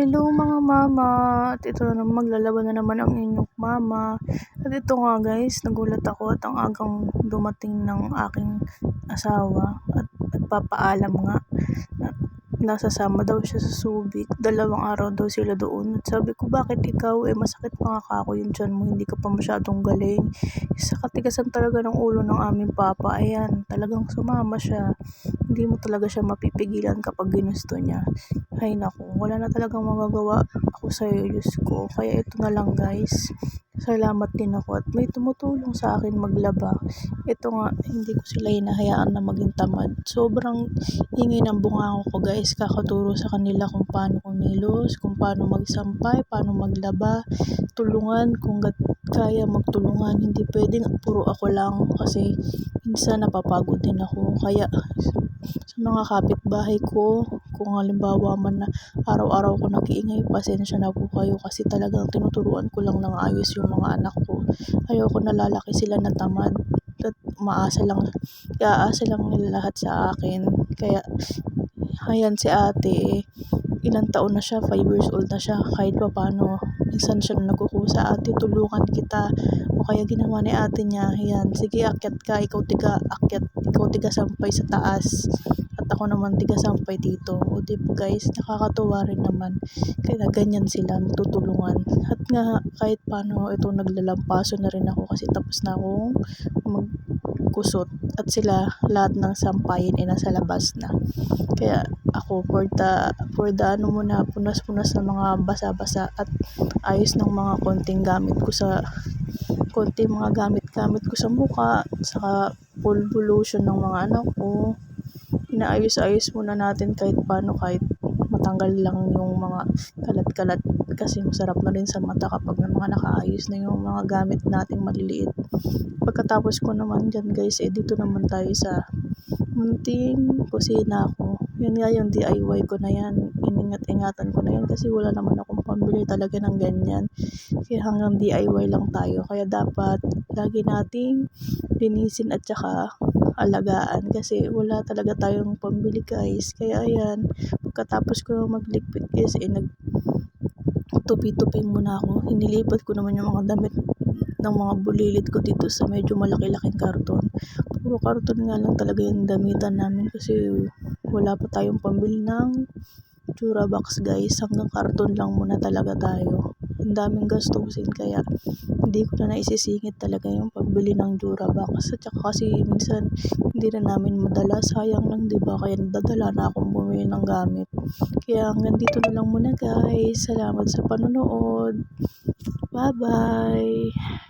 Hello mga mama, at ito na naman maglalaba na naman ang inyong mama. At ito nga guys, nagulat ako at ang agang dumating ng aking asawa at nagpapaalam nga na nasasama daw siya sa Subic. 2 araw daw sila doon. At sabi ko, bakit ikaw? Masakit pa nga kako yung tiyan mo, hindi ka pa masyadong galing. Sa katigasan talaga ng ulo ng aming papa, ayan, talagang sumama siya. Hindi mo talaga siya mapipigilan kapag ginusto niya. Ay naku, wala na talagang magagawa ako sa'yo, Diyos ko. Kaya ito na lang guys, salamat din ako at may tumutulong sa akin maglaba. Ito nga, hindi ko sila hinahayaan na maging tamad. Sobrang hingi ng bunganga ko guys, kakaturo sa kanila kung paano kumilos, kung paano magsampay, paano maglaba, tulungan kung kaya magtulungan. Hindi pwedeng puro ako lang kasi minsan napapagod din ako. Kaya sa mga kapitbahay ko, kung halimbawa man na araw-araw ko nag-iingay, pasensya na po kayo kasi talagang tinuturuan ko lang ng ayos yung mga anak ko. Ayoko na lalaki sila na tamad at iaasa lang nila lahat sa akin. Kaya ayan si ate, ilang taon na siya, 5 years old na siya, kahit pa paano minsan siya nagkukusa, ate tulungan kita, o kaya ginawa ni ate niya, ayan, sige akyat ka, ikaw tiga akyat, ikaw tiga sampay sa taas at ako naman tiga sampay dito. O diba guys, nakakatuwa rin naman, kaya ganyan sila matutulungan. At nga kahit paano ito, naglalampaso na rin ako kasi tapos na akong magkusot at sila lahat ng sampayin ay nasa labas na. Kaya ako for the ano muna, punas-punas ng mga basa-basa at ayos ng mga konting mga gamit ko sa mukha, saka pulbo lotion ng mga anak ko. Inaayos-ayos muna natin kahit paano, kahit matanggal lang yung mga kalat-kalat kasi masarap na rin sa mata kapag may mga nakaayos na yung mga gamit nating maliliit. Pagkatapos ko naman dyan guys, dito naman tayo sa munting kusina ko. Yun nga yung DIY ko na yan, iningat-ingatan ko na yan kasi wala naman akong pambili talaga ng ganyan. Kaya hanggang DIY lang tayo, kaya dapat lagi nating linisin at saka alagaan kasi wala talaga tayong pambili guys. Kaya ayan, pagkatapos ko magligpit guys, tupi-tupi muna ako. Inilipat ko naman yung mga damit ng mga bulilit ko dito sa medyo malaki-laking karton. Puro karton nga lang talaga yung damitan namin kasi wala pa tayong pambili ng Durabox guys. Hanggang karton lang muna talaga tayo. Ang daming gastusin kaya hindi ko na naisisingit talaga yung pagbili ng Durabox. At saka kasi minsan hindi na namin madala, sayang lang diba, kaya nadadala na akong bumili ng gamit. Kaya hanggang dito na lang muna guys. Salamat sa panonood. Bye bye.